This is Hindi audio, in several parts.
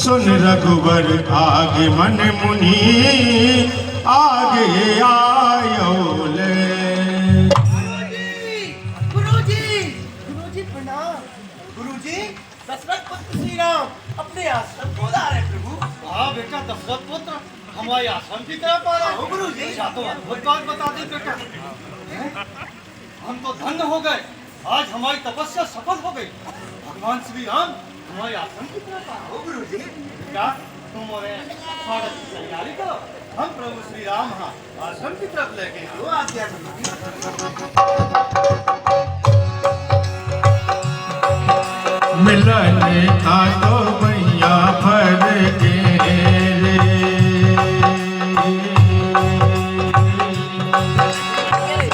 सुन रघुवर आगे मन मुनि आगे आयो ले। गुरुजी प्रणाम। गुरुजी दशरथ पुत्र श्री राम अपने आश्रम को ला रहे प्रभु। हाँ बेटा दशरथ पुत्र हमारे आश्रम की तरफ आ रहा है। गुरुजी तो अद्भुत बात बता दी बेटा। हम तो धन्य हो गए, आज हमारी तपस्या सफल हो गई। भगवान श्री राम हमारे आश्रम की तरफ आ रहे। गुरुजी बेटा तुम और स्वागत की तैयारी करो, हम प्रभु श्री राम हाँ आश्रम की तरफ लेके वो आज्ञा मिलन का तो भैया फर के रे,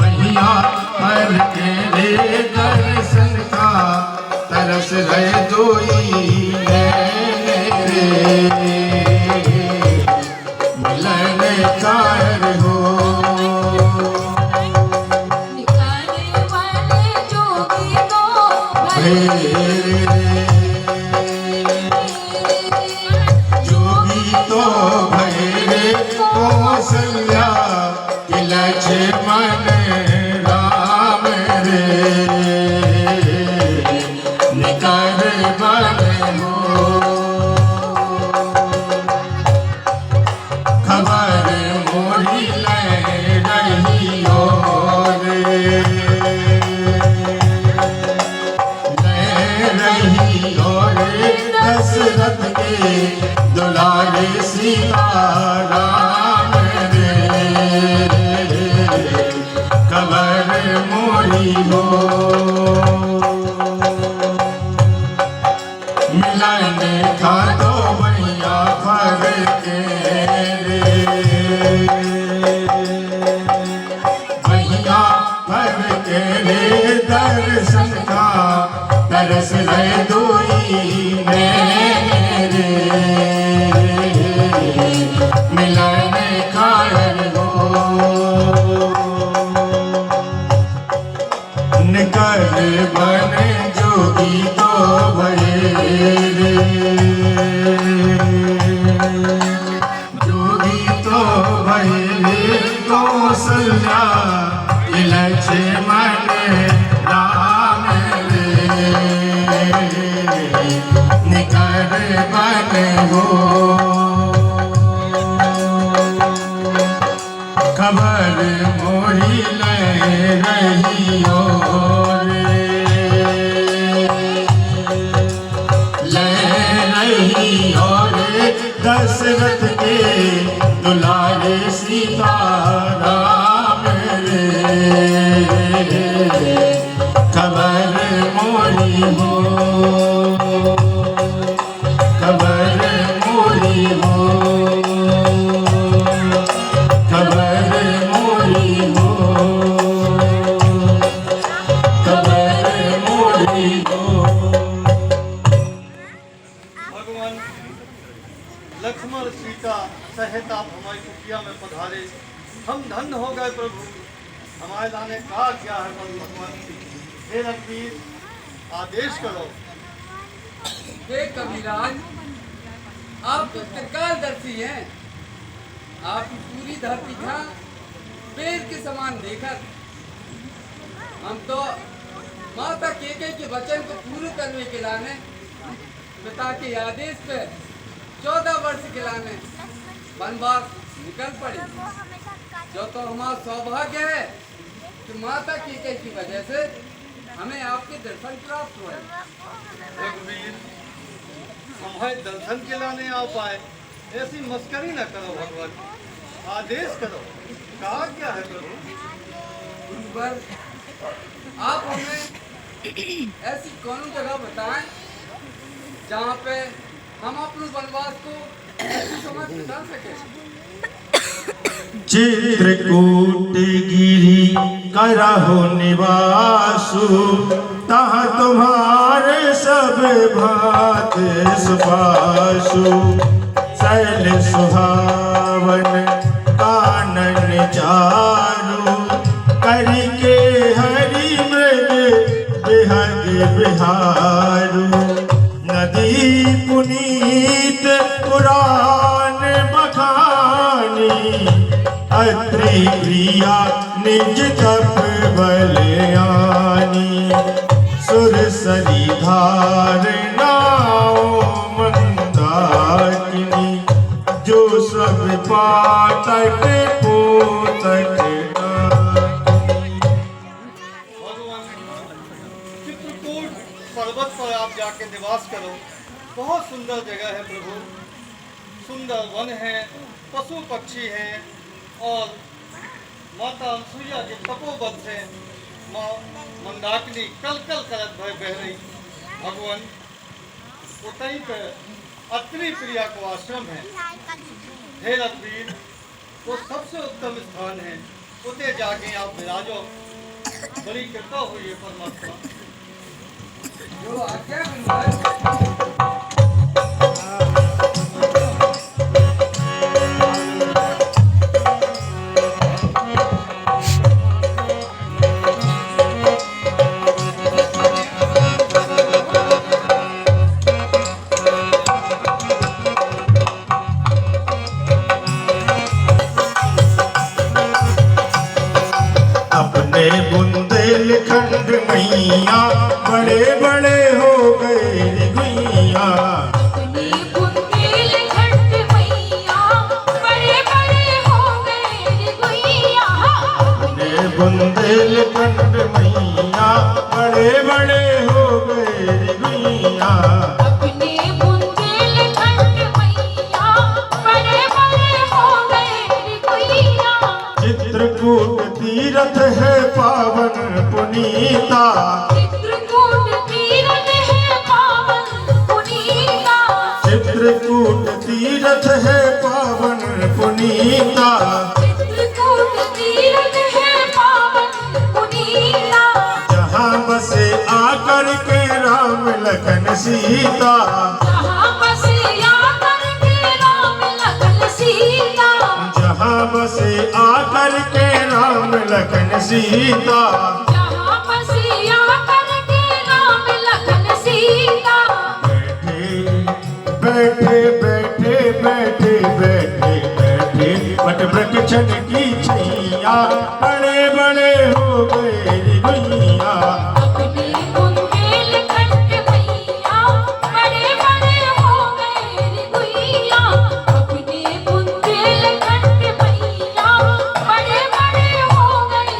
भैया फर के रे दर्शन का तरस रहे दोई रे, मिलन कार हो निकाले वाले जोगी जोगी तो भैरे कौशल्या के लक्ष्मण राम रे, निकर बन हो खबर मोरी ले रही हो रे, रही और दशरथ के दुलारे सीता राम रे, खबर मोरी हो मिलन का तो मैया फर के रे, मैया फर के रे दर्शन का तरस रहे दोई मेरे, मिलन कारण हो निकल बन जोगी तो भैरे, जोगी तो भैरे कौशल्या लक्ष्मण राम निकर बन हो खबर मोरी ले रही हो रे, ले रही हो रे दशरथ के दुलारे सीता राम रे, खबर मोरी हो खबर मोरी हो खबर मोरी हो खबर मोरी हो। भगवान लक्ष्मण सीता सहित आप हमारी कुटिया में पधारे, हम धन्य हो गए प्रभु। हमारे लाने कहा क्या है भगवान, हे रघुवीर आदेश करो। हे कविराज, आप तो त्रिकालदर्शी हैं। आप पूरी धरती का पेड़ के समान देखकर हम तो माता केकई के वचन को पूरे करने के लाने पिता के आदेश पे 14 वर्ष के लाने वनवास निकल पड़े, जो तो हमारा सौभाग्य है कि माता केकई की वजह से हमें आपके दर्शन प्राप्त हुए। रघुवीर हमारे दर्शन के लाने आ पाए, ऐसी मस्करी न करो भगवान, आदेश करो, कहा क्या है प्रभु। गुरुवर, आप हमें ऐसी कौन जगह बताएं जहाँ पे हम अपने वनवास को ऐसे समय बिता सके। चित्रकूट गिरी करहु निवासु, तहाँ तुम्हारे सब भात सुबासु, शैल सुहावन कानन चारु, करके हरि मृग बिहग बिहारू, नदी पुनीत पुराण बखानी अत्रि प्रिया निज तप बलयानी सुरसरी धारनाओ मंदाकिनी जो सब पातक पोतक भगवान चित्रकूट पर्वत पर आप जाके निवास करो। बहुत सुंदर जगह है प्रभु, सुंदर वन है, पशु पक्षी हैं और माता अनसुईया के तपोवन से माँ मंदाकिनी कल कल करत भय बह रही। भगवान उतई पे अत्रि प्रिया को आश्रम है। हे रघुवीर, वो सबसे उत्तम स्थान है, उते जाके आप विराजो। बड़ी कृपा हुई है परमात्मा। जो आज्ञा हमारे अपने बुंदेलखंड मैया बड़े बड़े हो गए गुइया अपनी बुंदेलखंड मैया बड़े बड़े हो गए गुइया। अपने बुंदेलखंड मैया बड़े बड़े हो गए गुइया अपने बुंदेलखंड मैया बड़े बड़े हो गए गुइया। चित्रकूट तीरथ है पावन पुनीता चित्रकूट तीरथ है पावन पुनीता। चित्रकूट तीरथ है पावन पुनीता चित्रकूट तीरथ है पावन पुनीता। जहाँ बसे आकर के राम लखन सीता जहाँ बसे आकर के राम लखन सीता। जहाँ बसे आकर के राम लखन सीता जहाँ बसे आकर के राम लखन सीता। बैठे बैठे बैठे बैठे बैठे बट वृक्षण की छैया बड़े बड़े हो गए गुइया अपने बुंदेलखंड मैया बड़े बड़े हो गए गुइया। अपने बुंदेलखंड मैया बड़े बड़े हो गए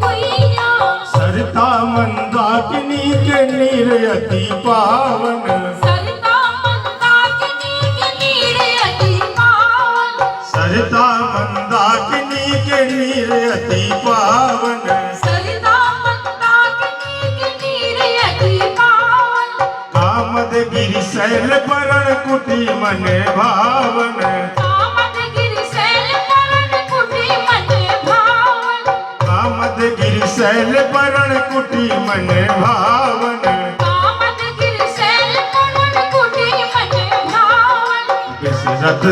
गुइया। सरता मंदाकिनी के नीर अति पावन सरता मंदाकिनी के नीर अति पावन। सरता मंदाकिनी के नीर अति पावन सरता मंदाकिनी के नीर अति पावन। कामदगिरि शैल परण कुटी मन भावन कामदगिरि शैल परण कुटी मन भावन। कामदगिरि शैल परण कुटी मन भावन कामदगिरि शैल परण कुटी मन भावन। बिसरत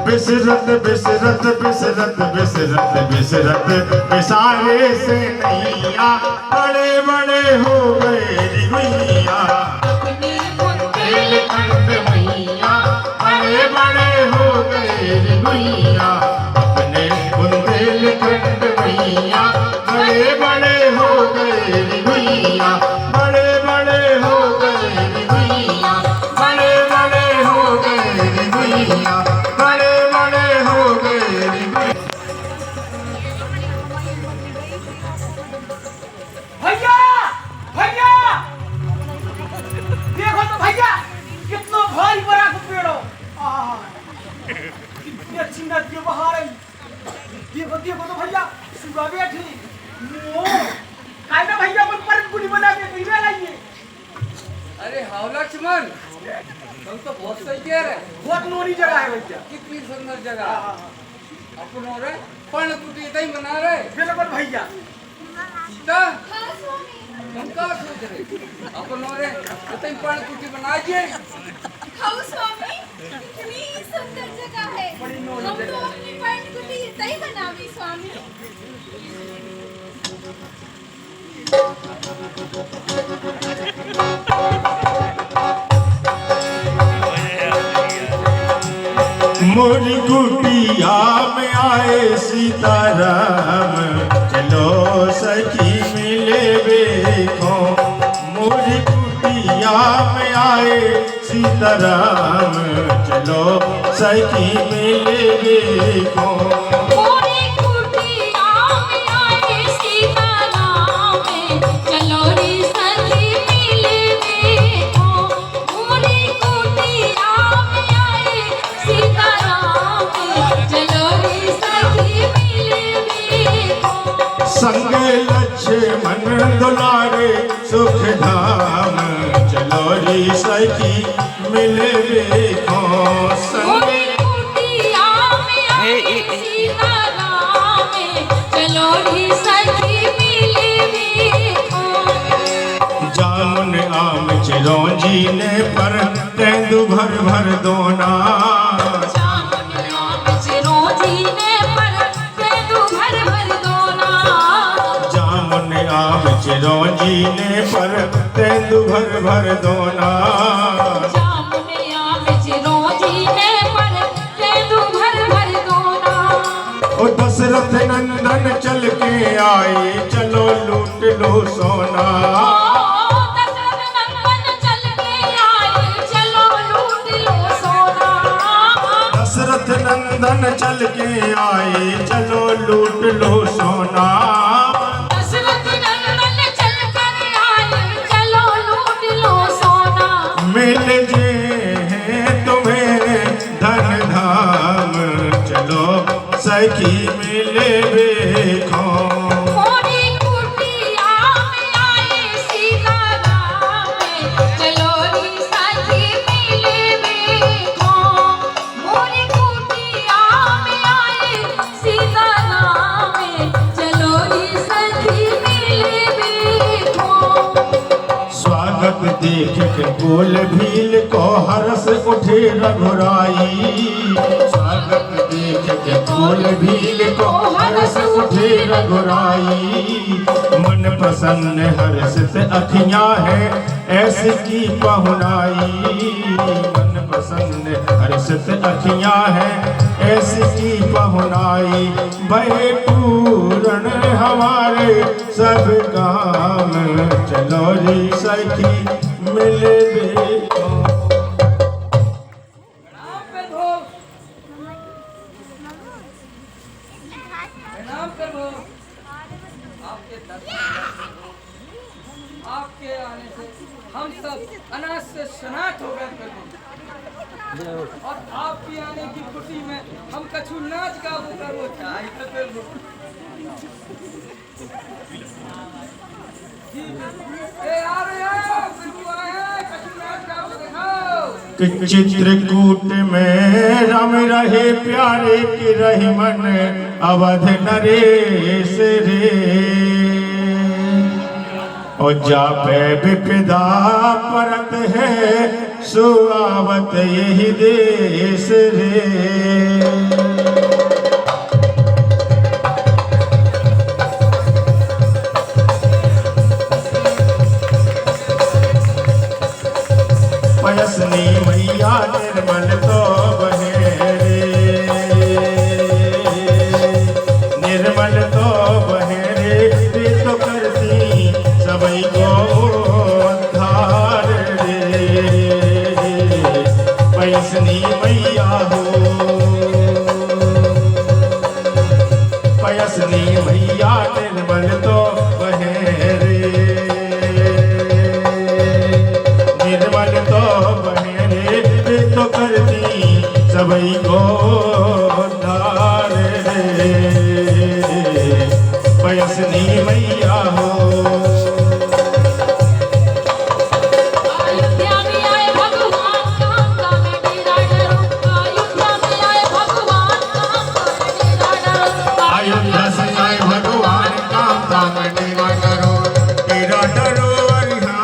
बिसरत बिसरत बिसरत बिसरत बिसरत बिसारे से नैया बड़े बड़े हो गए गुइया अपने बुंदेलखंड मैया बड़े बड़े हो गए गुइया अपने बुंदेलखंड मैया बड़े बड़े हो गए गुइया बड़े बड़े हो गए गुइया बड़े बड़े हो गए गुइया बड़े बड़े हो गए भैया भैया देखो तो भैया कितना भारी बड़ा को पेड़ हो। कितनी अच्छी नदी बहा रही। देखो देखो तो भैया सुबह बैठी कायदा भैया पर पुली बना के कहीं लाइए। अरे हाउ लक्ष्मण, तुम तो बहुत सही कह रहे। बहुत नोनी जगह है भैया। कितनी सुंदर जगह अपनो रे पण कुटी तई बना रहे। बिल्कुल भैया। सीता तुम का सोच रहे अपनो रे तई पण कुटी बनाइए। हाउ स्वामी, कितनी सुंदर जगह है। बड़ी नोनी हम तो जगह है। अपनी पर्णकुटी इतना ही बनावी स्वामी। मोरी कुटिया में आए सीताराम, चलो सखी मिले देखो। मोरी कुटिया में आए सीताराम, चलो सखी मिले देखो। मोरी कुटिया में आए सीताराम, चलो रे सखी मिले देखो। मोरी कुटिया में आए सीताराम, चलो रे सखी मिले देखो। संग लक्ष्मण दुलारे सुख धाम, चलो रे सखी मिले देखो। मोरी कुटिया में आए सीताराम, चलो रे सखी मिले देखो। जामुन आम चिरौंजी ने पर तेंदु भर भर दोना। जामुन आम चिरौंजी ने पर तेंदु भर भर दोना। जामुन आम चिरौंजी ने पर तेंदु भर भर दोना। जामुन आम चिरौंजी ने पर तेंदु भर भर दोना। ओ दशरथ नंदन चल के आए, चलो लूट लो सोना। दशरथ नंदन चल के आए, चलो लूट लो सोना। दशरथ नंदन चल के आए, चलो लूट लो सोना। दशरथ नंदन चल कर आए, चलो लूट लो सोना। मिल जे हैं तुम्हें धन धाम, चलो सखी मिले देखो। मोरी कुटिया में आए सीताराम, चलो रे सखी मिले देखो। मोरी कुटिया में आए सीताराम, चलो रे सखी मिले देखो। स्वागत देख के बोल भील को हरस उठे रघुराई। स्वागत देख के बोल भील को हरस उठे रघुराई। मन प्रसन्न हर्षित अखियां है ऐसी की पहुनाई। मन प्रसन्न हर्षित अखियां है ऐसी की पहुनाई। भय पूर्ण हमारे सब काम, चलो रे सखी मिले देखो। प्रणाम प्रभु। प्रणाम प्रभु। आपके दर्शन, आपके आने से हम सब अनाथ से सनाथ हो गए प्रभु। और आपके आने की खुशी में हम कछु नाच गाबो करो चाहे प्रभु। ए आ रहे हो प्रभु, आए कछु नाच गाबो दिखाओ। कि चित्रकूट में रम रहे प्यारे की रही मन अवध नरेश रे। और जापे विपदा परत है सुआवत यही देश रे। पयसनी मैया निर्मल तो बहे रे। निर्मल तो बहे रे, तो करती सबई को उद्धार रे। पयसनी मैया हो, पयसनी मैया निर्मल तो बहे रे। निर्मल तो बहे रे, तो करती सबई को उद्धार रे। पयसनी मैया हो। अयोध्या में आए भगवान, कांता में डेरा डरो। अयोध्या में आए भगवान, कांता में डेरा डरो। अयोध्या से आए भगवान, कांता में डेरा डरो। डेरा डरो अरिहा,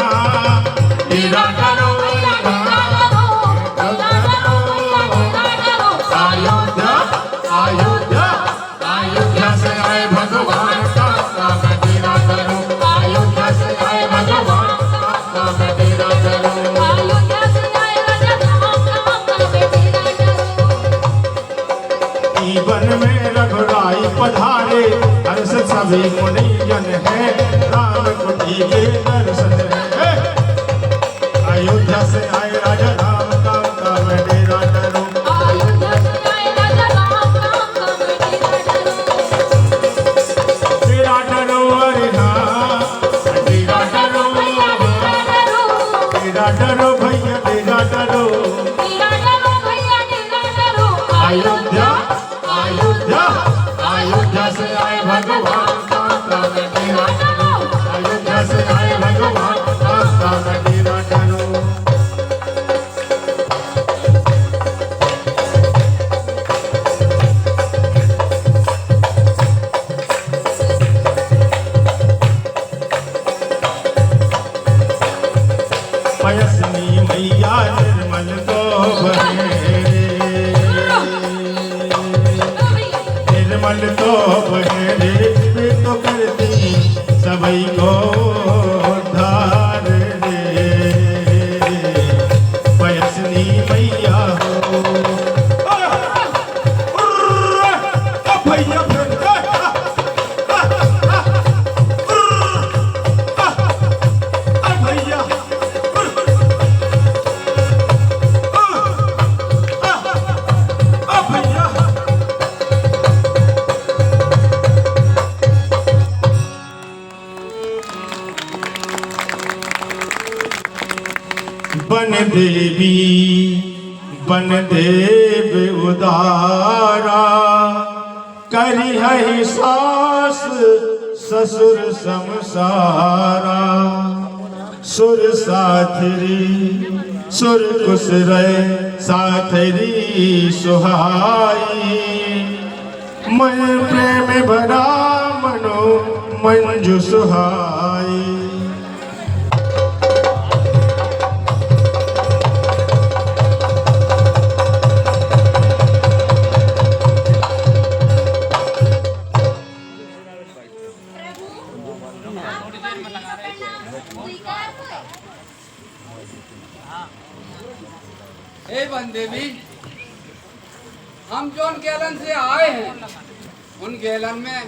डेरा डरो अरिहा। जीवन में रघुराई पधारे, हर्ष सभी मुनि जन है, राम कुटी के दर्शन है। अयोध्या से आए राजा राम, काम काम डेरा डरो। अयोध्या से आए राजा राम, काम काम डेरा डरो। डेरा डरो अरे हाँ, डेरा डरो, भैया डेरा डरो। डेरा डरो भैया डेरा डरो। डेरा डरो भैया डेरा डरो। अयोध्या अयोध्या अयोध्या से आए भगवान, काम काम डेरा डरो। अयोध्या से आए भगवान, काम काम डेरा डरो। पयसनी मैया निर्मल को बहे, निर्मल तो बहे रे, तो करती सबई को उद्धार रे। पयसनी मैया हो भैया भैया भैया बन देवी बन देव उदारा, करी है सास ससुर समसारा। सुर साथरी सुर कुस रहे, साथरी सुहाई। मन प्रेम भरा मनो मंजू सुहाई। हे बंदेवी, हम जोन गैलन से आए हैं, उन गैलन में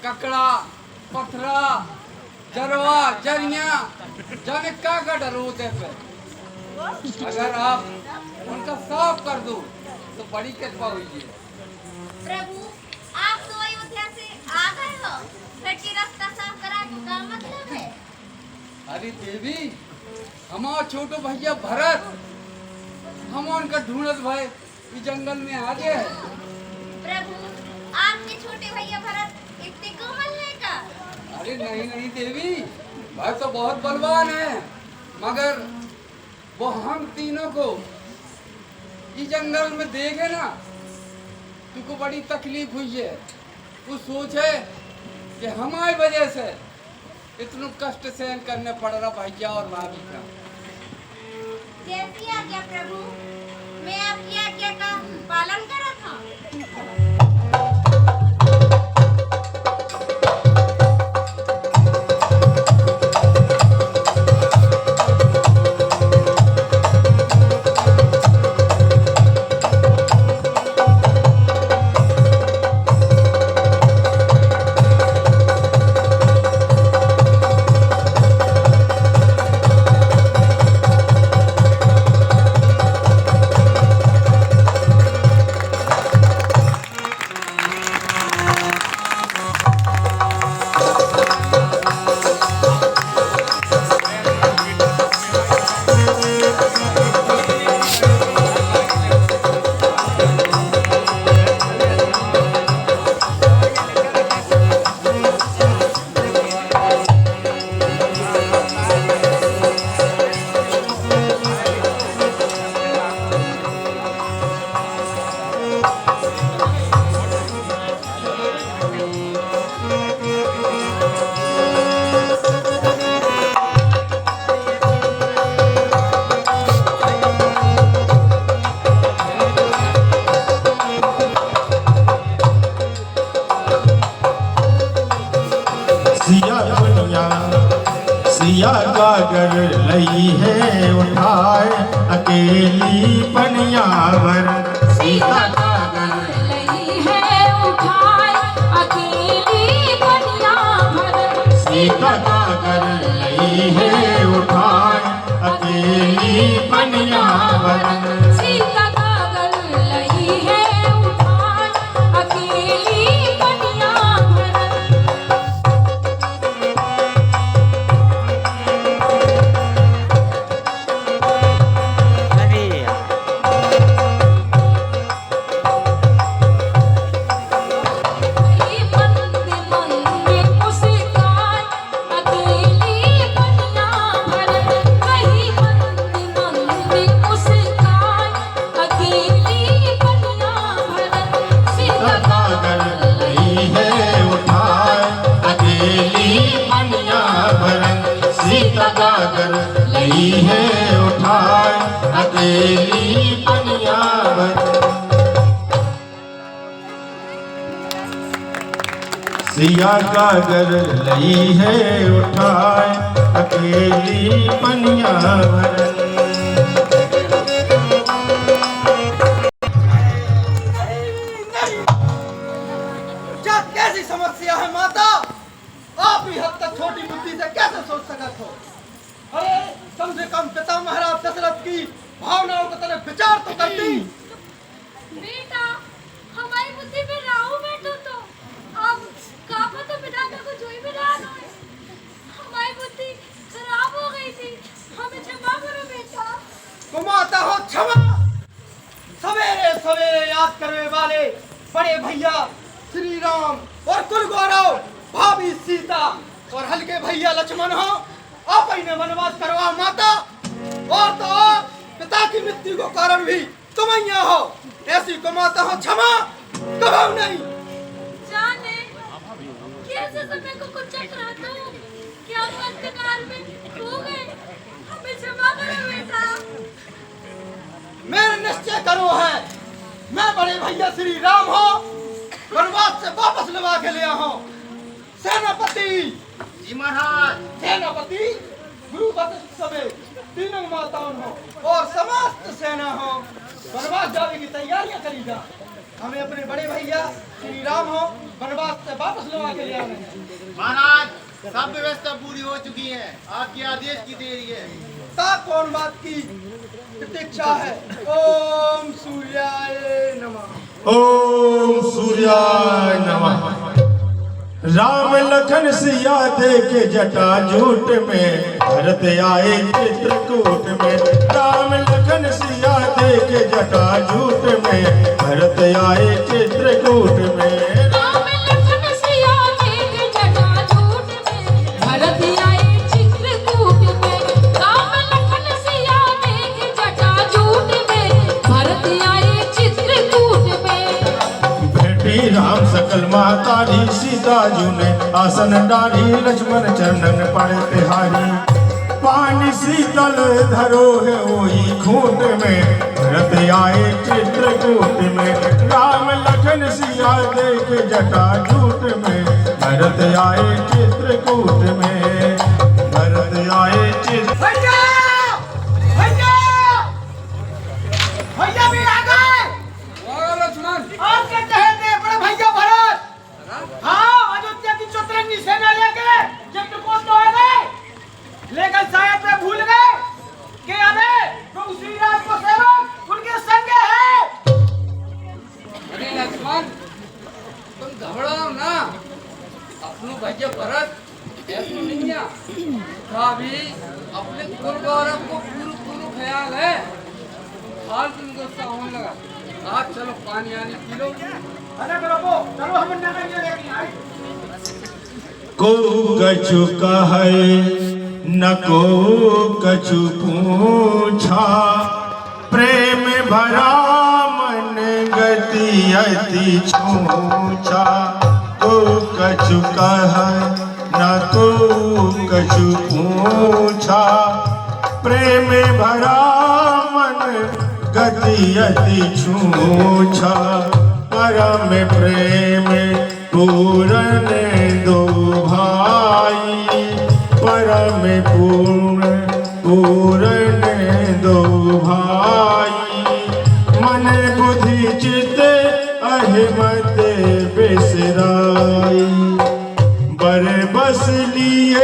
ककड़ा, पथरा, जरवा, जरिया, जाने का डर होते पे। अगर आप उनका साफ कर दो तो बड़ी कृपा हुई है। प्रभु, आप तो अयोध्या से आ गए हो, फिर की रास्ता साफ कराने का मतलब है? अरे देवी, हमारा छोटो भैया भरत, हम उनका ढूंढत भाई इस जंगल में आ गए हैं। प्रभु, आपके छोटे भैया भरत इतने कोमल है का? अरे नहीं नहीं देवी, भाई तो बहुत बलवान है, मगर वो हम तीनों को इस जंगल में देखे ना, तुमको बड़ी तकलीफ हुई है। तू सोचे कि हमारी वजह से इतना कष्ट सहन करने पड़ रहा भैया और भाभी का। जैसी आज्ञा प्रभु, मैं आपकी आज्ञा का पालन करा था। सिया गागर लई है उठाए अकेली पनिया भर। सीता गागर लई है सीता कागर लई है उठाए अकेली पनिया भरन सीता कागल लई है उठाए अकेली पनिया भरन कहीं मंद मंद मुस्कान अकेली पनिया भरन कहीं मंद मंद मुस्कान अकेली पनिया भरन सीता कागर लई है उठाए अकेली पनिया भरन सीता कागर लई है उठाए अकेली पनिया भरन सिया कागर लई है उठाए अकेली पनिया भरन क्या कैसी समस्या है माता? आप ही हद तक छोटी बुद्धि से कैसे सोच सकत हो? अरे कम से कम पिता महाराज दशरथ की भावनाओं को तरह विचार तो करती। बेटा हमारी बुद्धि में राहु बैठो तो अब कापा तो बिना को जोई में रहा है। हमारी बुद्धि खराब हो गई थी, हमें क्षमा करो बेटा। कुमाता हो क्षमा। सवेरे सवेरे याद करने वाले बड़े भैया श्री राम और कुल गौरव भाभी सीता और हल्के भैया लक्ष्मण हो आप ही ने वनवास करवा माता। और तो और पिता की मृत्यु को कारण भी तुम ही हो। ऐसी कुमाता हो क्षमा कहो नहीं। जाने कैसे समय को कुछ चक्राता हूँ, क्या हम अंधकार में खो गए? हमें क्षमा करो बेटा। मेरा निश्चय करो है मैं बड़े भैया श्री राम हो वनवास से वापस लगा के लिया हूँ। सेनापति जी महाराज। सेनापति गुरु वशिष्ठ समेत तीनों माताओं हो और समस्त सेना हो वनवास जाने की तैयारियां करी जा। हमें अपने बड़े भैया श्री राम हो वनवास से वापस लगा के ले आने हैं। महाराज सब व्यवस्था पूरी हो चुकी है, आपके आदेश की देरी है। ता कौन बात की प्रतीक्षा है? ओम सूर्याय नमः। ओम सूर्याय नमः। राम लखन सिया देखे जटा जूट में भरत आए चित्रकूट में राम लखन सिया देखे जटा जूट में भरत आए चित्रकूट में राम लखन सिया देख जटाजूट में भरत आए चित्रकूट में राम लखन सिया देख जटाजूट में भरत आए चित्रकूट में भेटी राम सकल माता री सीता जू ने आसन डाली लक्ष्मण चरणन पड़े तिहारी पानी शीतल धरो है वही खूंट में भरत आए चित्रकूट में राम लखन सिया देख जटा जूट में भरत आए चित्रकूट में भरत आए चित्र भैया भैया भैया भी आ गए। वाह लक्ष्मण। आपके चहेते बड़े भैया भरत हाँ अयोध्या की चतुरंगी सेना लेके चित्रकूट तो आ गए, लेकिन शायद वे भूल गए कि अरे प्रभु श्री राम को सेवक उनके संग है। अरे लक्ष्मण तुम घबराओ ना, अपनो भैया भरत ऐसा नहीं है का भी अपने कुल गौरव को पूरा ख्याल है। हाल तुम गुस्सा होने लगा। आज चलो पानी आने पी लो। अरे प्रभु चलो हम नगर में लेके आए। को कछु कहे न को कछु पूछा प्रेम भरा मन गति अति छूछा को कछु कहे न को कछु पूछा प्रेम भरा मन गति अति छूछा परम प्रेम पूरन दो भाई परम पूरन दो भाई मन बुद्धि चित अहिमत बिसराई बर बस लिए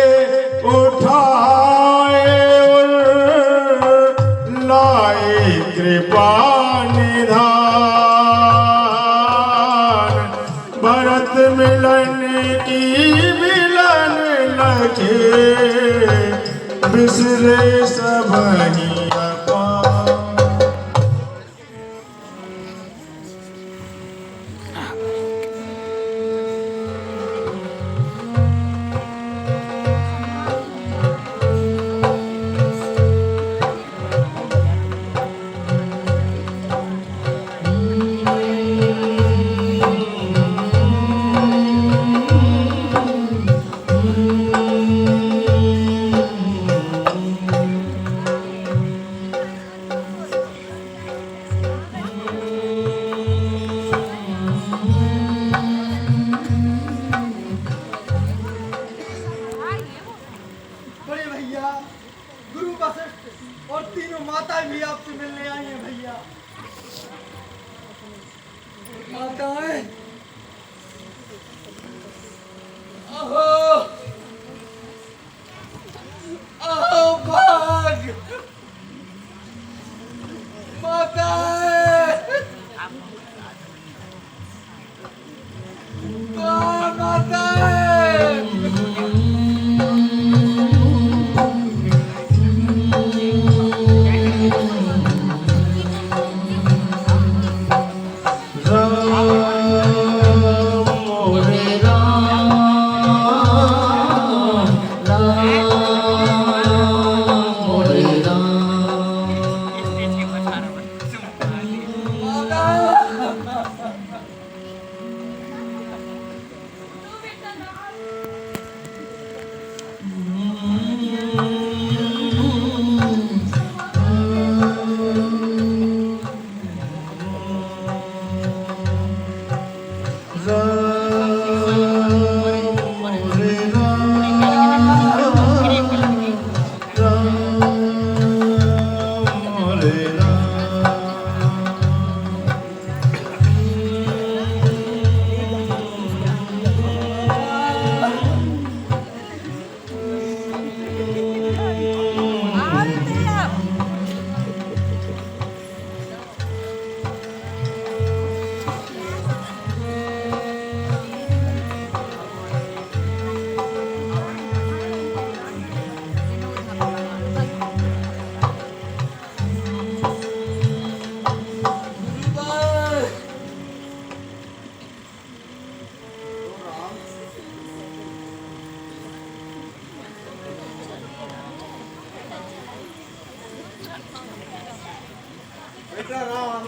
बिसरे सब ही अपार। बड़े भैया गुरु वशिष्ठ और तीनों माताएं भी आपसे मिलने आई हैं भैया। माताएं, अहो अहो भाग, माताएं, माताएं, बेटा राम,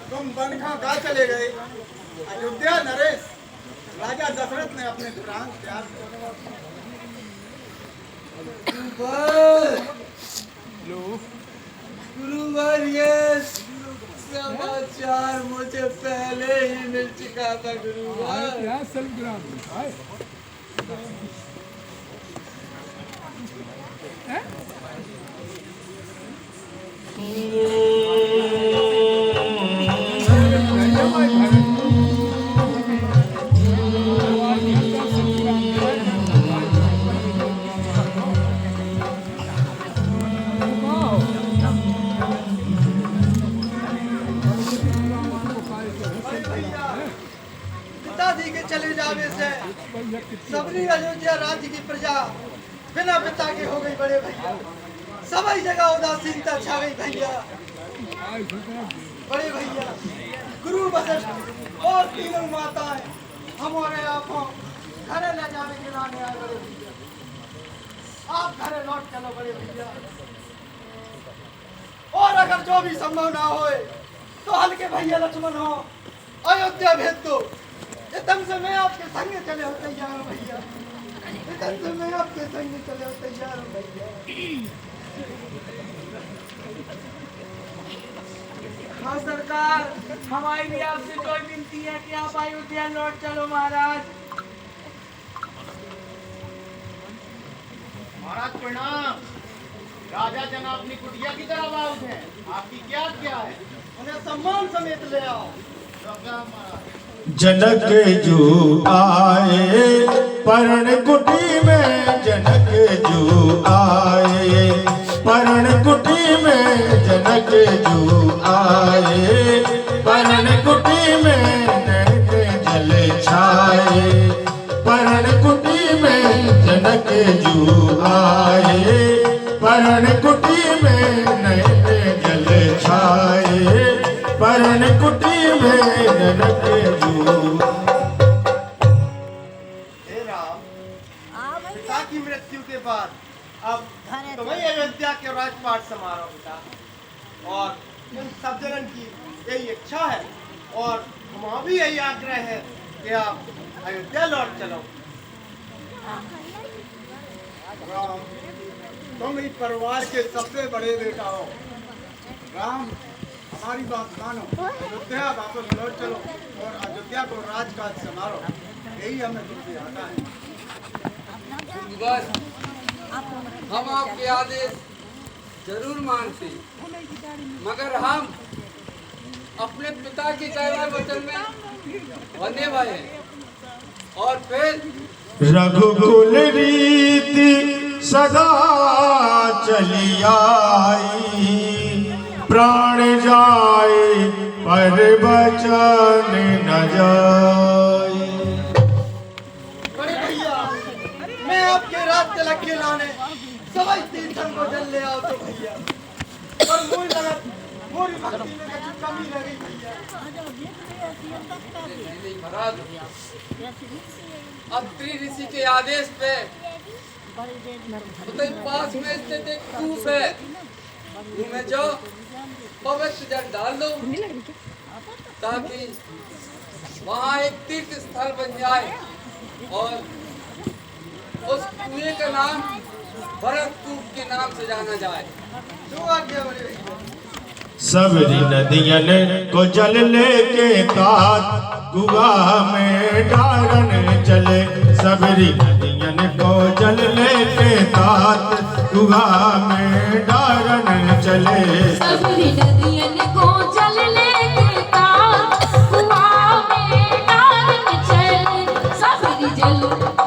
तुम बनखा कहा चले गए? अयोध्या नरेश राजा दशरथ ने अपने प्राण त्याग गुरुवर, ये समाचार मुझे पहले ही मिल चुका था गुरुवर। पिताजी के चले जाने से सबरी अयोध्या राज्य की प्रजा बिना पिता के हो गई बड़े भैया। सभी जगह उदासीनता छा गई भैया। बड़े भैया गुरु वशिष्ठ और तीनों माताएं हमारे आंखों घरे ले जाने के लाने आए बड़े भैया। आप घरे लौट चलो बड़े भैया, और अगर जो भी संभव ना होए तो हल्के भैया लक्ष्मण हो अयोध्या भेज दो। इतन से मैं आपके संग चले हो तैयार हूँ भैया, इतन से मैं आपके संग चले हो तैयार हूँ भैया। हाँ सरकार, हमारी भी आपसे कोई विनती है कि आप अयोध्या लौट चलो महाराज। महाराज प्रणाम। राजा जना अपनी कुटिया की तरफ आउट है, आपकी क्या क्या है? उन्हें सम्मान समेत ले आओ। जनक जू आए पर्ण कुटी में, जनक जू आए पर्ण कुटी में, जनक जू आए पर्ण कुटी में, नैन जल छाए पर्ण कुटी में, जनक जू आए, परण कुटी में नैन जल छाए, परण कुटी में ननक जू। हे राम, पिता की मृत्यु के बाद अब तुम्हें अयोध्या के राजपाट समारोह पिता, और इन सब जनन की यही इच्छा है और हमारा भी यही आग्रह है कि आप अयोध्या लौट चलो। राम, तुम इस परिवार के सबसे बड़े बेटा हो। राम, हमारी बात मानो, अयोध्या वापस लौट चलो और अयोध्या को राजकाज संभालो, यही हमें तुमसे आता है। बस हम आपके आदेश जरूर मानते, मगर हम अपने पिता के कहे हुए वचन में बंधे हुए हैं। और फिर रघुकुल रीति सदा चली आई, प्राण जाए पर वचन न जाए। बड़े भैया, मैं आपके रात तिलक के लाने सभी तीर्थन को जल ले आओ तो भैया, और मोरी भक्ति में कुछ कमी लगी भैया। महाराज, अत्रि ऋषि के आदेश पे उतई पास में स्थित एक कूप है, उसमें जो पवित्र जल डाल दो ताकि वहाँ एक तीर्थ स्थल बन जाए और उस कुएं का नाम भरत कूप के नाम से जाना जाए। जो आज्ञा बड़े भैया। सबरी नदियन को जल लेके तात, गुआ में डारन चले। सबरी नदियन को जल लेके तात, गुआ में डारन चले। सबरी नदियन को जल लेके तात, कुआं में डारन चले। सबरी जल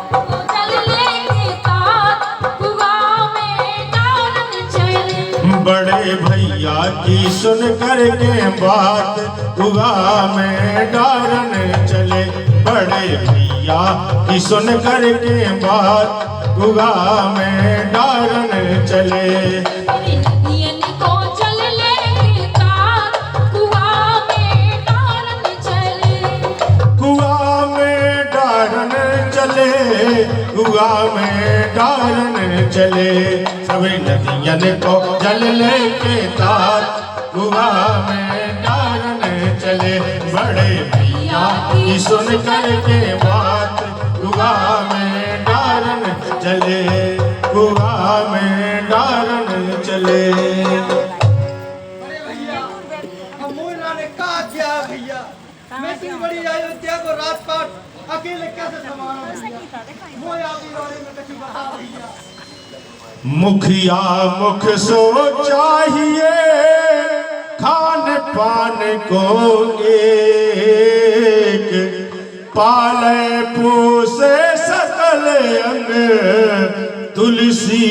को जल लेके तात, कुआं में डारन चले। बड़े भैया की सुन करके बात, गुआ में डारन चले। बड़े भैया की सुन करके बात, गुआ में डारन चले। सबरी नदियन को जल लेके तात, कुआं में डारन चले। कुआ में डारन चले, कुआ में डारन चले। सभी नदियन को जल लेके तात, कुआ में डारन चले। बड़े भैया की सुन करके बात, कुआ में डारन चले, कुआ में डारन चले। बड़े भैया, हम मोरना ने कहा क्या है भैया, मैं इतनी बड़ी अयोध्या को राजपाट अकेले कैसे संभालूं भैया? मोया के बारे में कुछ बता भैया। मुखिया मुख सो चाहिए, खान पान को एक, पाले पोसे सकल अंग, तुलसी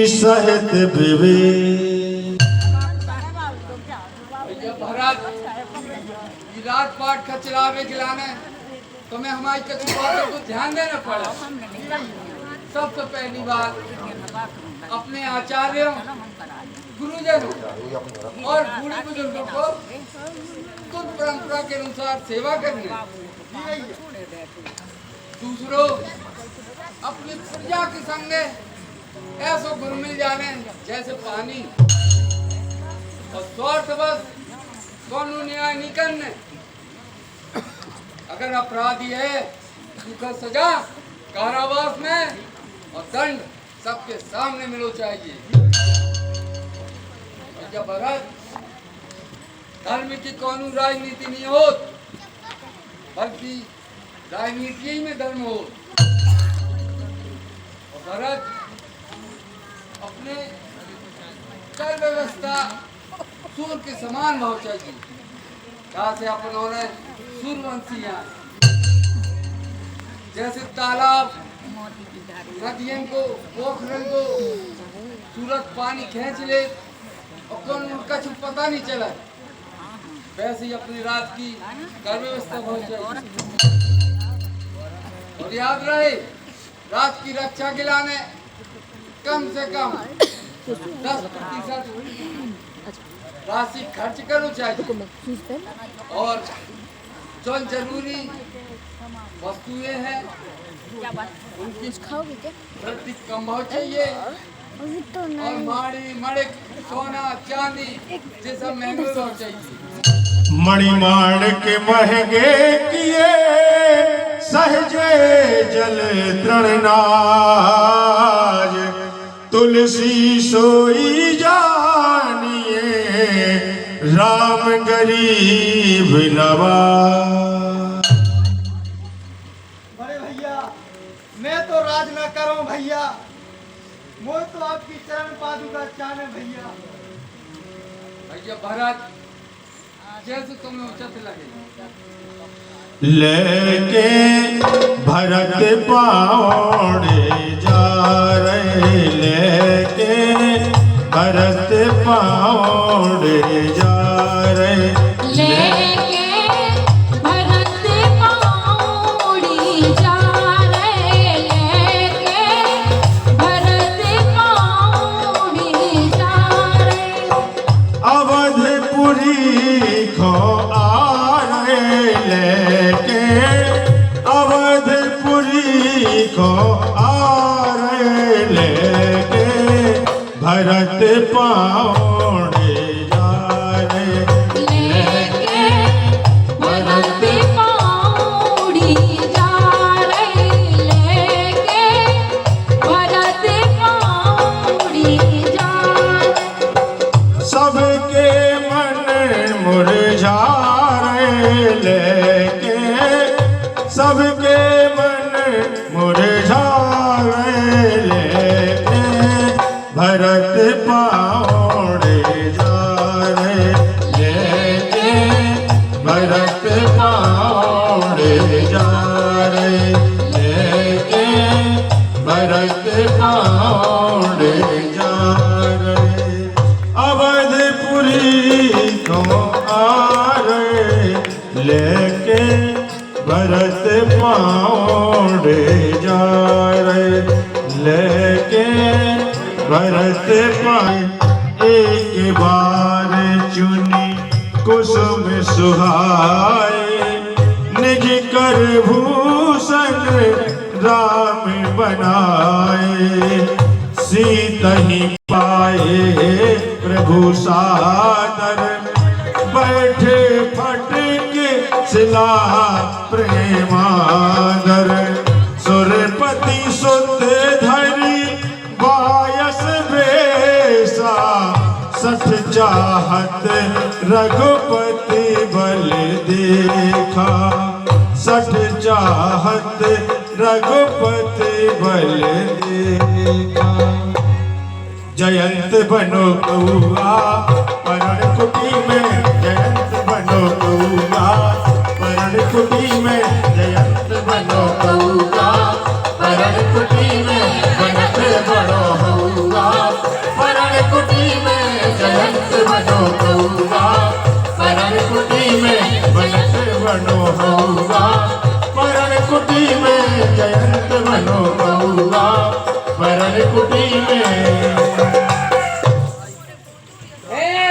सहित विवेक। भैया महाराज, ये राजपाट का चलावे गिलाने तुम्हें हमारी कछु बातों को ध्यान देना पड़ा। सबसे पहली बात, अपने आचार्यों, गुरुजनों और बूढ़े बुजुर्गों को कुल परंपरा के अनुसार सेवा करनी। दूसरों, अपनी प्रजा के संगे ऐसा गुरु मिल जाने जैसे पानी, और स्वार्थवश कानून न्याय नहीं करने। अगर अपराधी है तो सजा कारावास में और दंड सबके सामने मिलो चाहिए। जब भरत, धर्म की कानून राजनीति नहीं हो, बल्कि राजनीति ही में धर्म हो। और भरत अपने कर व्यवस्था सूर के समान भाव चाहिए, जहाँ से अपनों सूरवंशी हैं, जैसे तालाब नदियों को, पोखरन को सूरज पानी खींच ले और कौन उनका कुछ पता नहीं चला, वैसे ही अपनी रात की कर व्यवस्था हो जाएगी। और याद रहे, रात की रक्षा के लाने कम से कम 10% राशि खर्च करो चाहिए और जो जरूरी वस्तुएं हैं उनकी वृद्धि कम हो चाहिए और माड़ी मणिक सोना चांदी ये सब महंगे हो चाहिए। मणिमाणिक महंगे किए सहजे जल तृणनाज तुलसी सोई जानिए राम गरीब नवाज। बड़े भैया मैं तो राज न करूं भैया, मोह तो आपकी चरण पादुका चाहे भैया। भैया भरत जैसे तुम्हें उचित लगे लेके भरत पावड़े जा रहे, लेके भरत पावड़े जा रहे, लेके भरत पाउड़ी जा रहे, लेके भरत पाउड़ी जा रहे। अवधपुरी को आ रहे, लेके अवधपुरी को आ रहे, लेके भरत पावड़े जा रहे, लेके भरत पाउड़ी जा रहे, लेके भरत पाउड़ी जा रहे। सबके मन मुरझा रहे, लेके सबके मन मुरझा रहे, लेके भरत पावड़े जा रहे, लेके भरत पावड़े जा रहे, लेके भरत पावड़े जा रहे। अवधपुरी को आ रहे, लेके भरत पावड़े जा रहे, लेके भरत पाए। एक बार चुनी कुसुम सुहाए, निज कर भूषण राम बनाए, सीता ही पाए प्रभु सादर, बैठे फटके सिला प्रेमादर, सुरपति सुत धरी बायस बेसा, सठ चाहत रघुपति बल देखा, सठ चाहत रघुपति बल देखा। जयंत बनो कौआ परण कुटी में, जयंत बनो कौआ परण कुटी में, जयंत बनो कौआ परण कुटी में, बनत बड़ो हौआ परण कुटी में, जयंत बनो कौआ परण कुटी में, बनत बड़ो हौआ परण कुटी में, जयंत बनो कौआ परण कुटी में।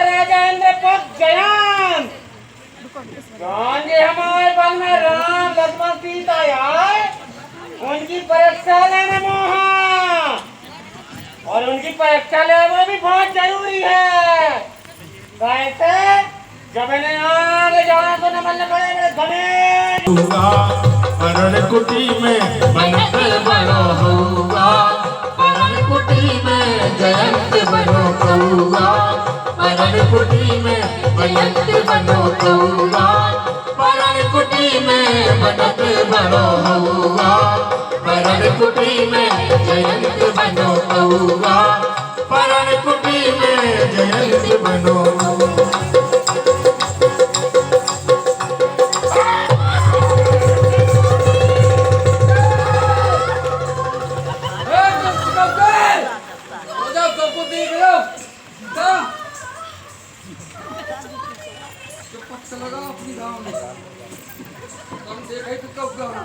राजेंद्र पद जयान हमारे बल में राम लक्ष्मण सीता आए, उनकी परीक्षा लेने मोहा, और उनकी परीक्षा लेना वो भी बहुत जरूरी है। कैसे? जब इन्हें आगे जाना तो न मिलने पड़ेगा धने परण कुटी में बनत बड़ो हौआ, परण कुटी में जयंत बनो कौआ, परण कुटी में बनत बनो कौआ, परण कुटी में बनत बड़ो हौआ, परण कुटी में जयंत बनो कौआ, परण कुटी में जयंत बनो। लगा अपनी गाँव में हम देखे तो कब गाना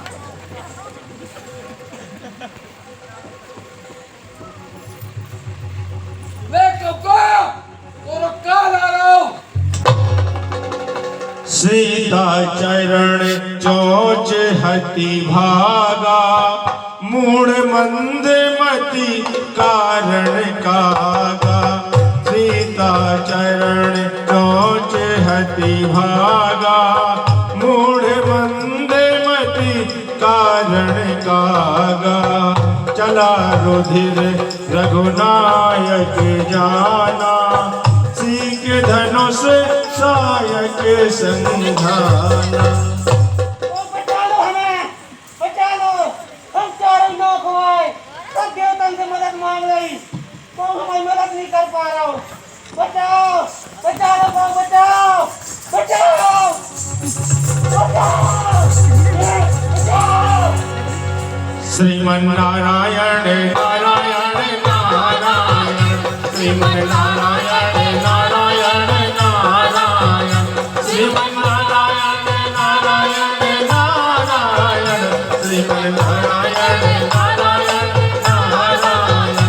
सीता चरण चोच हति भागा, मूढ़ मंद मति कारण कागा। सीता चरण चोच हति भागा, मूढ़ मंद मति कारण कागा। चला रुधिर रघुनायक जाना, सीख धनुष सायक संधाना। बचा लो हमें, बचा लो। हम चारों लोग हुए, सब देवतन से मदद मांग रही, तो हमारी मदद नहीं कर पा रहा हो। बचाओ, बचा लो, बचाओ, बचाओ, बचाओ, बचाओ। श्रीमन्नारायण नारायण नारायण, श्रीमन्नारायण नारायण नारायण, श्रीमन्नारायण नारायण नारायण, श्रीमन्नारायण नारायण नारायण,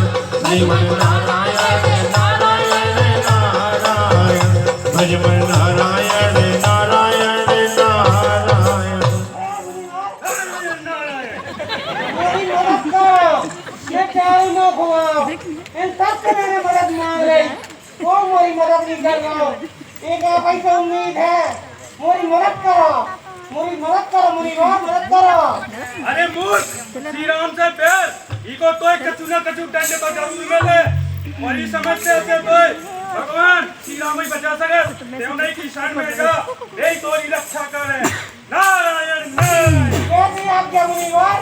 श्रीमन्नारायण नारायण नारायण, भजमन नारायण नारायण नारायण। मेरी मदद करो, ये चारों लोग हुआ, इन सबसे मैंने मदद मांग रही, वो मेरी मदद नहीं कर रहा। एक आप ही से उम्मीद है, मेरी मदद करो, मेरी मदद करो, मेरी मदद करो। अरे मूर्ख, श्री राम से प्यार इको तो एक कछु ना कछु डंडे पर जरूर मिले। मरी समझते से तो भगवान श्री राम ही बचा सके। देव नहीं की शरण में जा, यही तोरी रक्षा करे। नारायण नारायण। कैसी आज्ञा मुनिवर?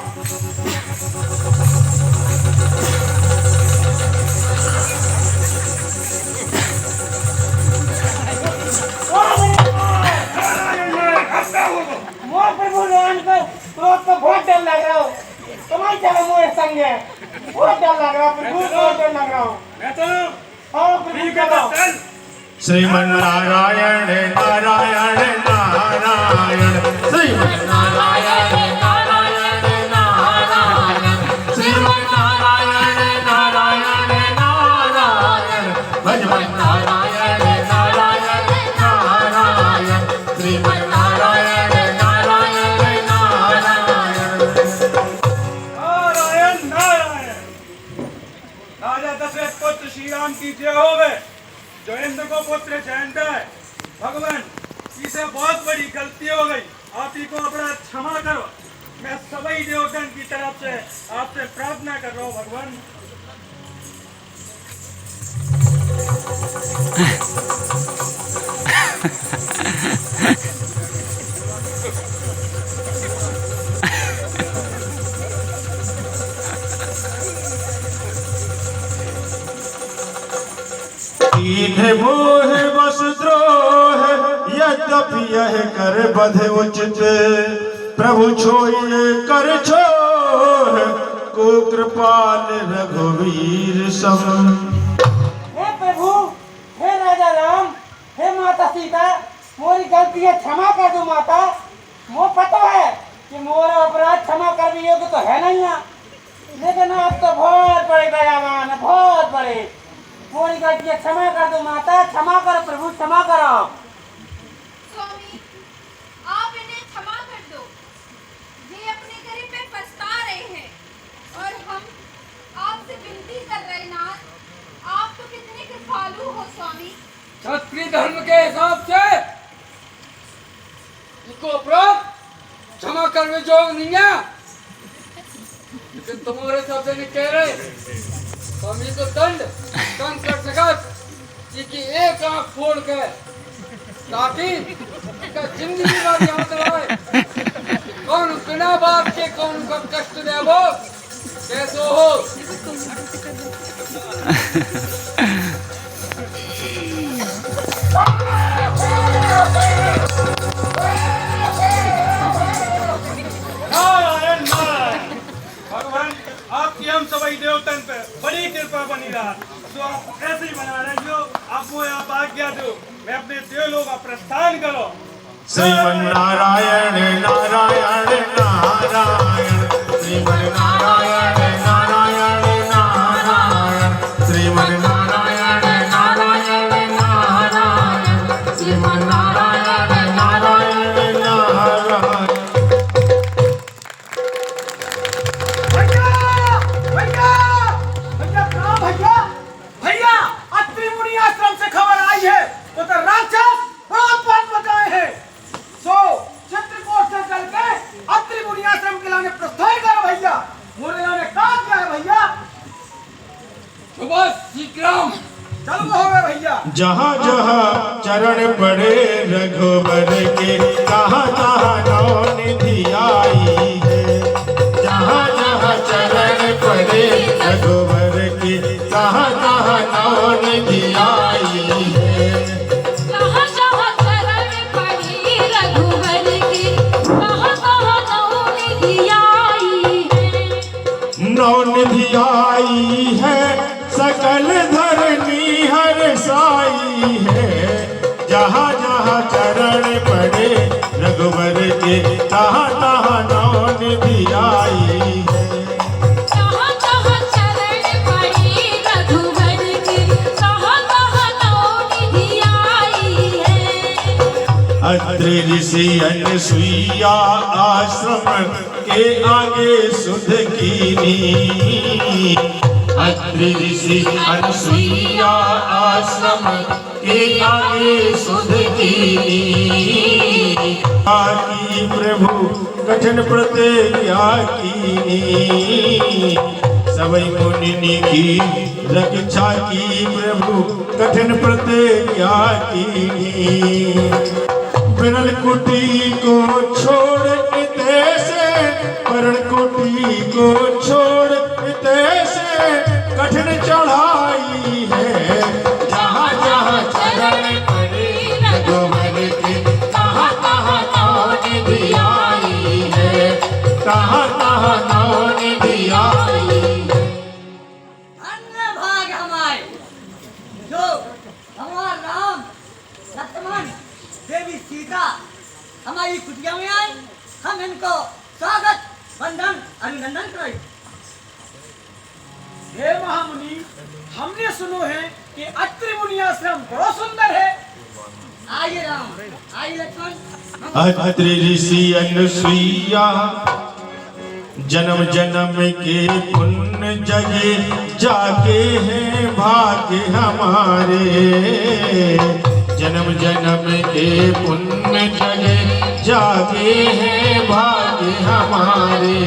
मोर प्रभु राम को क्रोध को बहुत डर लग रहा हो। तुम्हारी चलो मोर संग है, बहुत डर लग रहा हो प्रभु, बहुत डर लग रहा हो। मैं तो हाँ प्रभु चलो। श्रीमन्नारायण नारायण नारायण, श्रीमन्नारायण नारायण नारायण, श्रीमन्नारायण नारायण नारायण, भजमन नारायण नारायण नारायण, श्रीमन्नारायण नारायण नारायण। नारायण नारायण। राजा दशरथ पुत्र श्री राम की जय होवे। जो इंद्र को पुत्र जयंत है। भगवान इसे बहुत बड़ी गलती हो गई, आप ही को अपराध क्षमा करो। मैं सभी देवगण की तरफ से आपसे प्रार्थना कर रहा हूँ भगवान। कीन्ह मोह बस द्रोह, यद्यपि यह कर बध उचित, प्रभु छोइए कर छोह, को कृपाल रघुवीर सम। हे प्रभु, हे राजा राम, हे माता सीता, मोरी गलती है क्षमा कर दो माता। मो पता है कि मोरा अपराध क्षमा कर भी योग्य तो है नहीं ना, लेकिन आप तो बहुत बड़े दयावान है, बहुत बड़े। मोरी गलती है क्षमा कर दो माता, क्षमा करो प्रभु, क्षमा करो। स्वामी, आप इन्हें क्षमा कर दो। ये अपने गरीब पे पछता रहे हैं और हम आपसे विनती कर रहे नाथ, आप तो कितने कृपालु हो स्वामी। क्षत्रिय धर्म के हिसाब से इनको अपराध क्षमा करने जोग नहीं है, लेकिन तुम्हारे हिसाब से नहीं कह रहे। स्वामी को दंड कम कर सकत, इसकी एक आंख फोड़ कर, ताकि इसका जिंदगी भर याद रहे। कौन बिना बात के कौन को कष्ट दे वो कैसे हो। नारायण नारायण। भगवान आपकी हम सभी देवतन पे बड़ी कृपा बनी रहा, तो आप ऐसे ही बना रहे जो आपको आप आज्ञा दो, मैं अपने देवलोक का प्रस्थान करो। श्रीमन्नारायण नारायण नारायण, श्रीमन्नारायण नारायण नारायण, श्रीमन्नारायण नारायण नारायण, श्रीमन्नारायण नारायण ने प्रस्थान करा भैया। मुरला ने कहा क्या है भैया? सुबह शीघ्रम चलो हो गए भैया। जहाँ जहाँ चरण पड़े रघुबर के, तहाँ तहाँ नौनिधि आई है। जहाँ जहाँ चरण पड़े रघुबर के, तहाँ तहाँ नौनिधि आई है। कहाँ कहाँ चरण पड़ी रघुबर की, कहाँ कहाँ नौनिधि आई है। नौनिधि आई है, सकल धरनी हर्षाई है। जहाँ जहाँ चरण पड़े रघुबर के, तहाँ तहाँ नौनिधि आई है। कहाँ कहाँ चरण पड़ी रघुबर की, कहाँ कहाँ नौनिधि आई है। अत्रि ऋषि अनसुईया आश्रम के आगे सुध कीनी। अत्रि ऋषि अनसुईया आश्रम के आगे सुध कीनी। आकी प्रभु कठिन प्रतिज्ञा कीनी। सबई मुनि की रक्षा की प्रभु कठिन प्रतिज्ञा कीनी। विरल कुटी को छोड़ इतैसे, वरण कुटी को छोड़ इतैसे कठिन चढ़ाई है। जहाँ जहाँ चरण पड़े रघुबर के, तहाँ तहाँ नौनिधि आई है। तहाँ तहाँ नौनिधि आई है। अन्य भाग हमारे जो हमारा राम लक्ष्मण देवी सीता हमारी कुटिया में आए, हम इनको स्वागत वंदन अभिनंदन करें। हे महामुनि, हमने सुनो है कि अत्रि मुनि आश्रम बड़ा सुंदर है। आइए राम, आइए लक्ष्मण। अत्रि ऋषि अनसुईया जन्म जन्म के पुण्य जगे, जागे हैं भाग्य हमारे। जन्म जन्म के पुण्य जगे, जागे हैं भाग्य हमारे।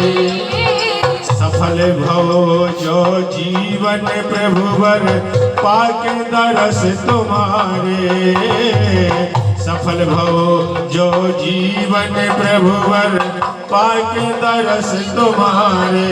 सफल भवो जो जीवन प्रभुवर, पाके दरस तुम्हारे। सफल भवो जो जीवन प्रभुवर, पाके दरस तुम्हारे।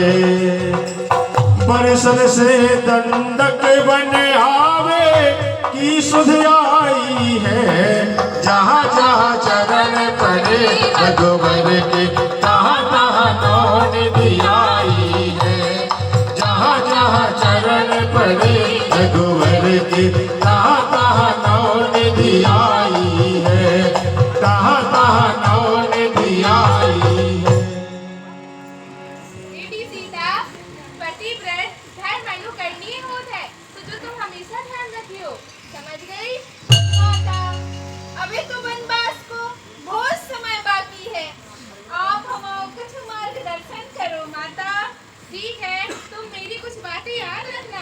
बरसन से दंडक बन आवे की सुध आई है। जहाँ जहाँ चरण पड़े रघुबर के, तहाँ तहाँ नौनिधि आई है। जहाँ जहाँ चरण पड़े रघुबर के, तहाँ तहाँ नौनिधि आई है। तहाँ तहाँ नौनिधि आई है। बेटी सीता, पतिव्रत धर्म करनी होत है, तो जो तुम हमेशा ध्यान रखियो। समझ गई? माता, अभी तो वनवास को बहुत समय बाकी है। आप हमारा कुछ मार्गदर्शन करो माता। ठीक है, तुम मेरी कुछ बातें याद रखना।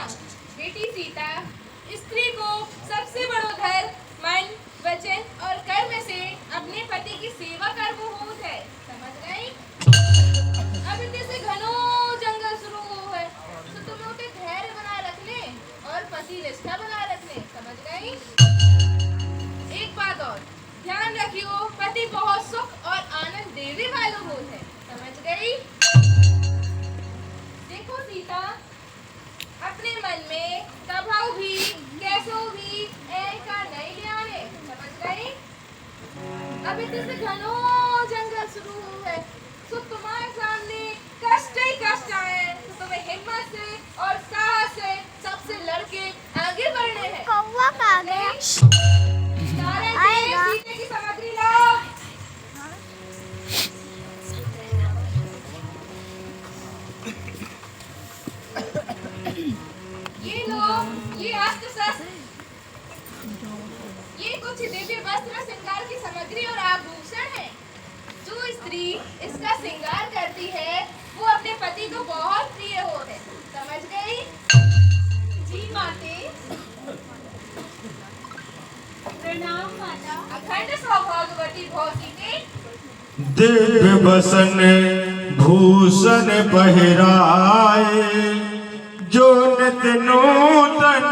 बेटी सीता, स्त्री को सबसे बड़ो धर्म मन, वचन और कर्म से अपने पति की सेवा करवो होत है। समझ गई? अब इतने से घनो जंगल शुरू हो है, तो तुम्हें उसे धैर्य बनाए रखने और पति निष्ठा बनाए रखने। समझ गई? एक बात और ध्यान रखियो, पति बहुत सुख और आनंद देने वाला होत है। समझ गई? देखो सीता, अपने मन में कभाऊ भी कैसो भी ऐसा नहीं ध्यान है। समझ गई? अब इतने से घनो जंगल शुरू हो है, तो तुम्हारे सामने कष्ट ही कष्ट आए, तो तुम्हें हिम्मत से और साहस से सबसे लड़के आगे बढ़ने हैं। कौवा कहाँ गया? सारे सीते की सामग्री लाओ। ये लो, ये अस्त्र शस्त्र, ये कुछ दिव्य वस्त्र श्रृंगार की सामग्री और आभूषण है। जो स्त्री इसका श्रृंगार करती है, वो अपने पति को बहुत प्रिय होते हैं। समझ गई? जी माते। प्रणाम माता। अखंड सौभाग्यवती भव सीते। दिव्य बसन भूषण पहराए जो नित नूतन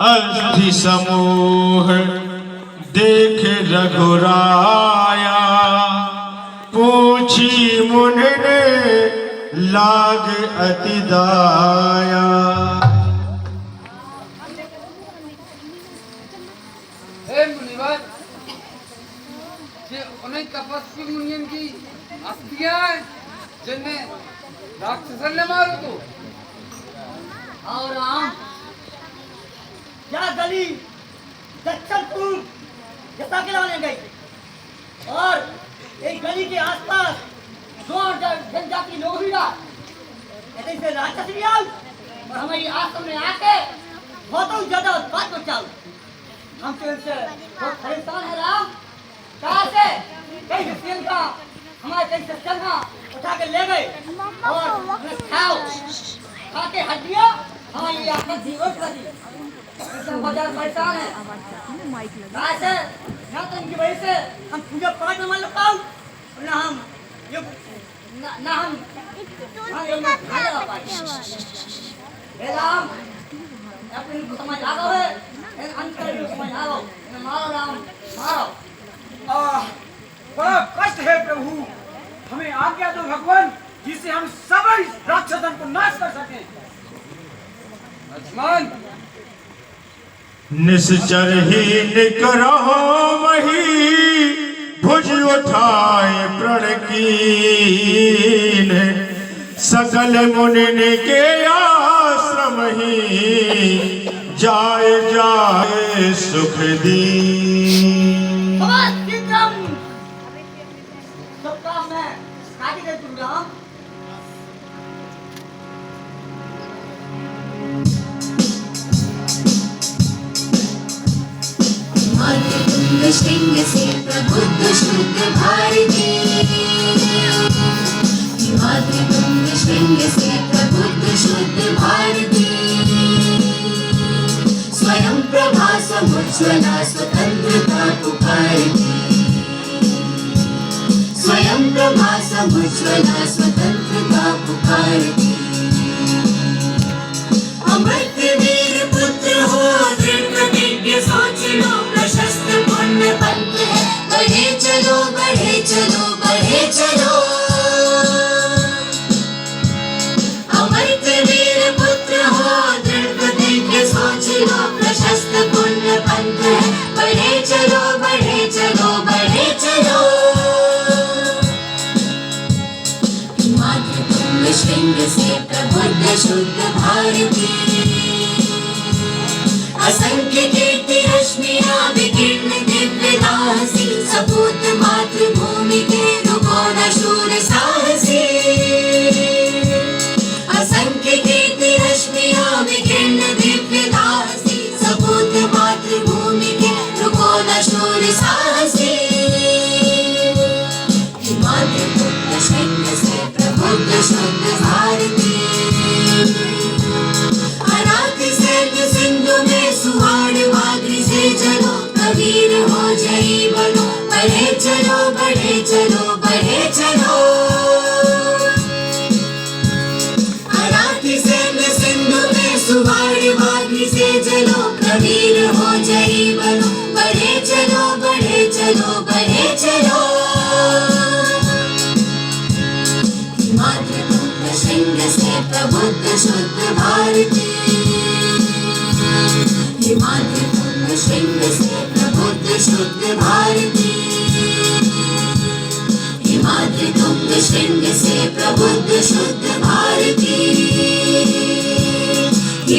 अस्थि समूह देख रघुराया पूछी मुनि ने लाग अति दाया। हे मुनिवर, ये उन्हीं तपस्वी मुनियन की अस्थियां हैं जिनमें राक्षसन ने मारो तो। और राम क्या गली दक्षिण पूर्व जता के लाने गई और एक गली के आसपास जनजाति लोग भी रहा ऐसे से राक्षस भी आओ और हमारी आश्रम में आके बहुत ज्यादा उत्पाद मचाओ। हम तो इनसे बहुत परेशान है राम। कहाँ से कई हिस्सेन का हमारे कई सत्संग का उठा के ले गए और हमें खाओ खा के हड्डियाँ हमारी आपका जीवन कर दी। बहुत ज्यादा परेशान है कहाँ से ना तो इनकी वजह से हम पूजा पाठ में मन लग पाओ ना हम ना हम खाने लगा पाए। हे राम अपने इनको समझ आ गए है अंतर को समझ आ गए मारो राम मारो। बड़ा कष्ट है प्रभु, हमें आज्ञा दो भगवान जिससे हम सब राक्षसन को नाश कर सकें। लक्ष्मण, निश्चर ही निकरो मही भुज उठाए प्रण कीन सकल मुनिन के आश्रम ही जाए जाए सुख दीन। सब काम में काटी दे तू राम। तुंग श्रृंग से प्रबुद्ध शुद्ध भारती, मातृतुंग श्रृंग से प्रबुद्ध शुद्ध भारती, स्वयं प्रभा समुज्ज्वला स्वतंत्रता पुकारती, स्वयं प्रभा समुज्ज्वला स्वतंत्रता पुकारती। अमृत वीर पुत्र हो दृढ़ प्रतिज्ञ सोच लो, प्रशस्त पुण्य पंथ है बढ़े चलो बढ़े चलो बढ़े चलो। अमृत वीर पुत्र हो दृढ़ प्रतिज्ञ सोच लो, प्रशस्त पुण्य पंथ है बढ़े चलो बढ़े चलो बढ़े चलो। मातृतुंग श्रृंग से प्रबुद्ध शुद्ध भारती असंख्य कीर्ति रश्मियां विकीर्ण दिव्य दासी सपूत मातृभूमि के रुको न शूर साहसी असंख्य कीर्ति रश्मियां विकीर्ण दिव्य दासी सपूत मातृभूमि के रुको न शूर साहसी मातृपुत्र श्रृंग से प्रबुद्ध शुद्ध भारती अनाथि सैन्य सिंधु में सुहाड़ वाग्री से चलो कबीर हो जई बनो बढ़े चलो बढ़े चलो बढ़े चलो अनाथि सैन्य सिंधु में सुहाड़ वाग्री से चलो कबीर हो जई बनो बढ़े चलो बढ़े चलो बढ़े चलो मातृपुत्र श्रृंग से प्रबुद्ध शुद्ध भारती मातृपुत्र श्रृंग से प्रबुद्ध शुद्ध भारती मातृपुत्र श्रृंग से प्रबुद्ध